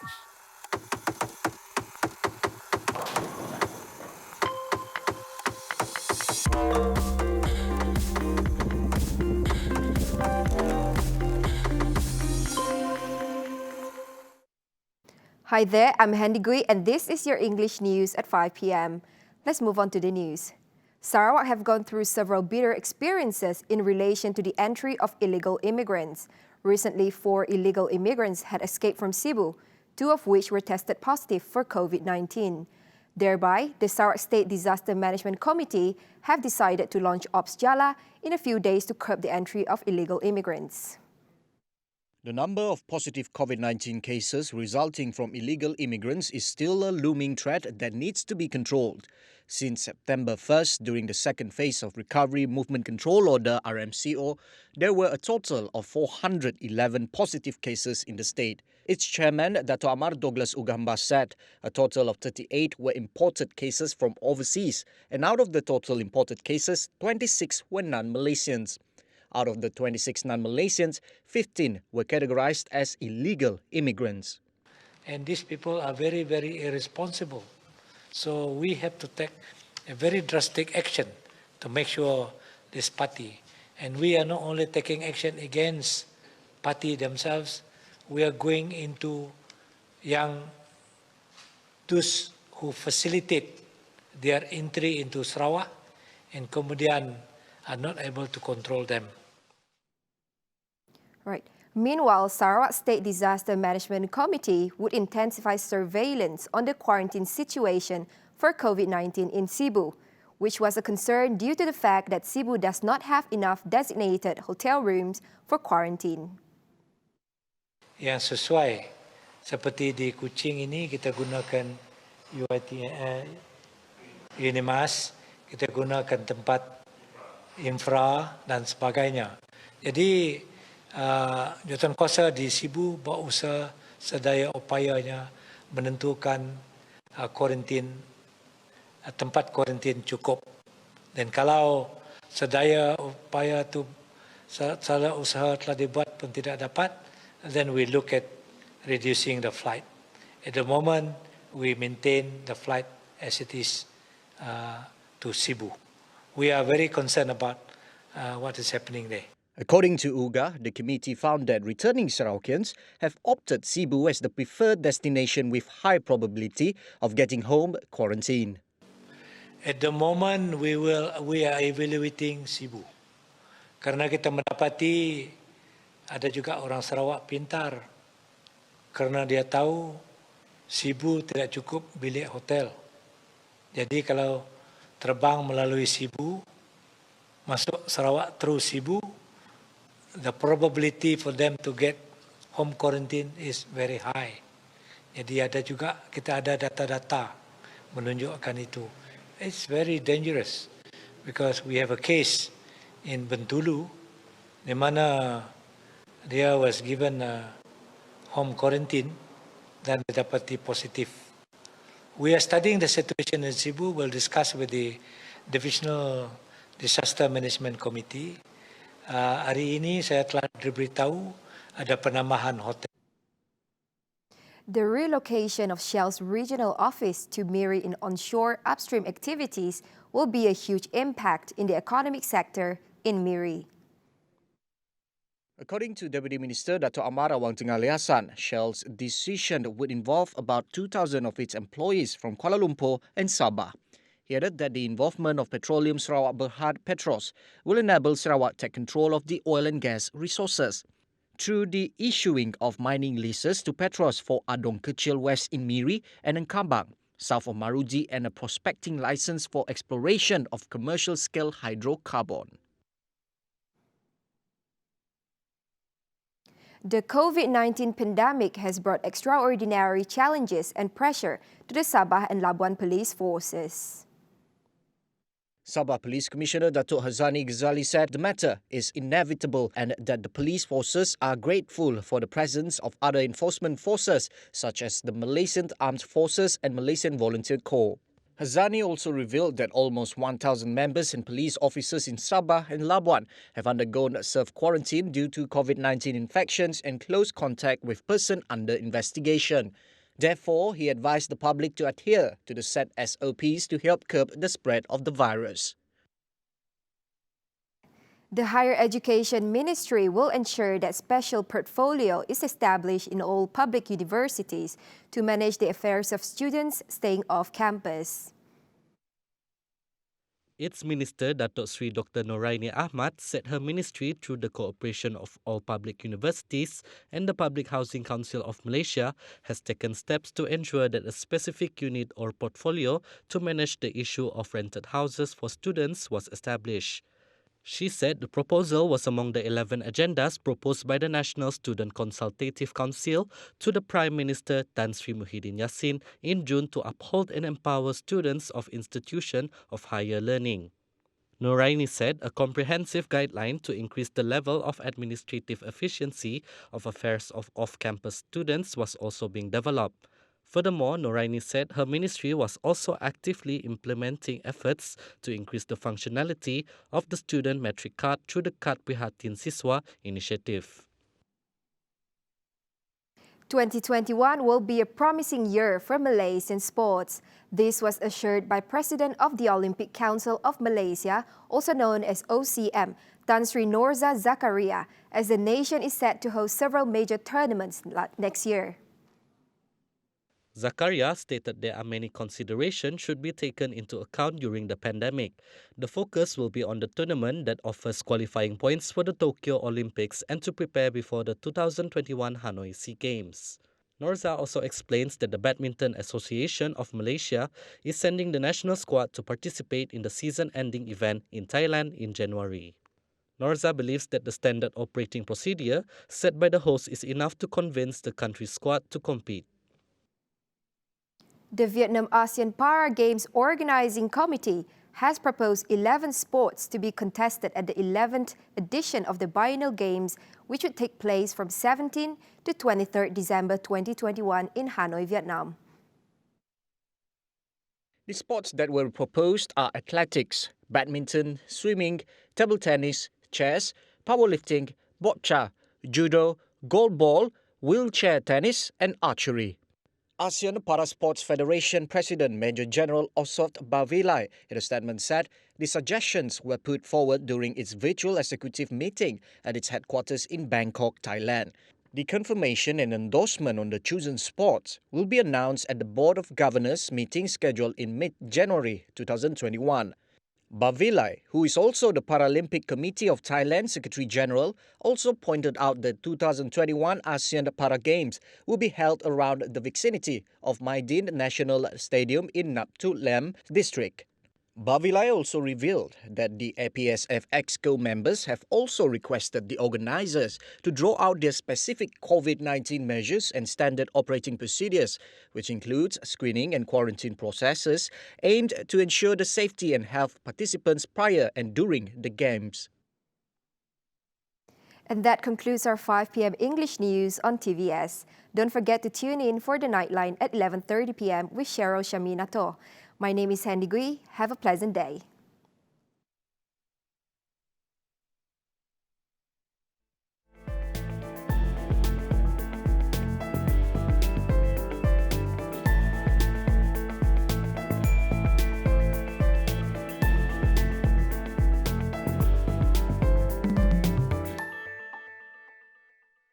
Hi there, I'm Handy Gui and this is your English news at 5 p.m. Let's move on to the news. Sarawak have gone through several bitter experiences in relation to the entry of illegal immigrants. Recently, 4 illegal immigrants had escaped from Sibu, 2 of which were tested positive for COVID-19. Thereby, the Sarawak State Disaster Management Committee have decided to launch Ops JALA in a few days to curb the entry of illegal immigrants. The number of positive COVID-19 cases resulting from illegal immigrants is still a looming threat that needs to be controlled. Since September 1st, during the second phase of Recovery Movement Control Order (RMCO), there were a total of 411 positive cases in the state. Its chairman, Dato' Amar Douglas Ugamba, said a total of 38 were imported cases from overseas, and out of the total imported cases, 26 were non-Malaysians. Out of the 26 non-Malaysians, 15 were categorized as illegal immigrants. And these people are very, very irresponsible. So we have to take a very drastic action to make sure this party. And we are not only taking action against party themselves, we are going into those who facilitate their entry into Sarawak and kemudian are not able to control them. Right. Meanwhile, Sarawak State Disaster Management Committee would intensify surveillance on the quarantine situation for COVID-19 in Sibu, which was a concern due to the fact that Sibu does not have enough designated hotel rooms for quarantine. Yang sesuai seperti di Kuching ini kita gunakan UNIMAS, kita gunakan tempat infra dan sebagainya. Jadi Jawatankuasa di Sibu berusaha sedaya upayanya menentukan tempat kuarantin cukup. Dan kalau sedaya upaya itu salah usaha telah dibuat pun tidak dapat, then we look at reducing the flight. At the moment, we maintain the flight as it is to Sibu. We are very concerned about what is happening there. According to UGA, the committee found that returning Sarawakians have opted Sibu as the preferred destination with high probability of getting home quarantine. At the moment, we are evaluating Sibu. Karena kita mendapati ada juga orang Sarawak pintar. Karena dia tahu Sibu tidak cukup bilik hotel. Jadi kalau terbang melalui Sibu, masuk Sarawak through Sibu, the probability for them to get home quarantine is very high. Jadi kita ada data-data menunjukkan itu. It's very dangerous because we have a case in Bentulu di mana dia was given home quarantine dan didapati positif. We are studying the situation in Sibu. We'll discuss with the Divisional Disaster Management Committee. Hari ini saya telah diberitahu ada penambahan hotel. The relocation of Shell's regional office to Miri in onshore upstream activities will be a huge impact in the economic sector in Miri. According to Deputy Minister Dato' Amar Awang Tengah Liasan, Shell's decision would involve about 2,000 of its employees from Kuala Lumpur and Sabah. He added that the involvement of Petroleum Sarawak Berhad Petros will enable Sarawak take control of the oil and gas resources. Through the issuing of mining leases to Petros for Adong Kecil West in Miri and Nkambang, south of Maruji, and a prospecting license for exploration of commercial-scale hydrocarbon. The COVID-19 pandemic has brought extraordinary challenges and pressure to the Sabah and Labuan police forces. Sabah Police Commissioner Datuk Hazani Ghazali said the matter is inevitable and that the police forces are grateful for the presence of other enforcement forces such as the Malaysian Armed Forces and Malaysian Volunteer Corps. Hazani also revealed that almost 1,000 members and police officers in Sabah and Labuan have undergone self-quarantine due to COVID-19 infections and close contact with person under investigation. Therefore, he advised the public to adhere to the set SOPs to help curb the spread of the virus. The Higher Education Ministry will ensure that special portfolio is established in all public universities to manage the affairs of students staying off campus. Its Minister, Datuk Sri Dr. Noraini Ahmad, said her ministry, through the cooperation of all public universities and the Public Housing Council of Malaysia, has taken steps to ensure that a specific unit or portfolio to manage the issue of rented houses for students was established. She said the proposal was among the 11 agendas proposed by the National Student Consultative Council to the Prime Minister Tan Sri Muhyiddin Yassin in June to uphold and empower students of institutions of higher learning. Noraini said a comprehensive guideline to increase the level of administrative efficiency of affairs of off-campus students was also being developed. Furthermore, Noraini said her ministry was also actively implementing efforts to increase the functionality of the student metric card through the Kad Prihatin Siswa initiative. 2021 will be a promising year for Malaysian sports. This was assured by President of the Olympic Council of Malaysia, also known as OCM, Tan Sri Norza Zakaria, as the nation is set to host several major tournaments next year. Zakaria stated there are many considerations should be taken into account during the pandemic. The focus will be on the tournament that offers qualifying points for the Tokyo Olympics and to prepare before the 2021 Hanoi SEA Games. Norza also explains that the Badminton Association of Malaysia is sending the national squad to participate in the season-ending event in Thailand in January. Norza believes that the standard operating procedure set by the host is enough to convince the country's squad to compete. The Vietnam ASEAN Para Games Organizing Committee has proposed 11 sports to be contested at the 11th edition of the Biennial Games, which would take place from 17 to 23 December 2021 in Hanoi, Vietnam. The sports that were proposed are athletics, badminton, swimming, table tennis, chess, powerlifting, boccia, judo, goalball, wheelchair tennis and archery. ASEAN Parasports Federation President Major General Osoft Bavilai in a statement said the suggestions were put forward during its virtual executive meeting at its headquarters in Bangkok, Thailand. The confirmation and endorsement on the chosen sports will be announced at the Board of Governors meeting scheduled in mid-January 2021. Bavilai, who is also the Paralympic Committee of Thailand Secretary General, also pointed out that 2021 ASEAN Para Games will be held around the vicinity of Maidin National Stadium in Nap Tu Lem district. Bavilai also revealed that the APSF EXCO members have also requested the organisers to draw out their specific COVID-19 measures and standard operating procedures, which includes screening and quarantine processes aimed to ensure the safety and health of participants prior and during the Games. And that concludes our 5 p.m. English news on TVS. Don't forget to tune in for the Nightline at 11:30 p.m. with Cheryl Shaminato. My name is Handy Gui. Have a pleasant day.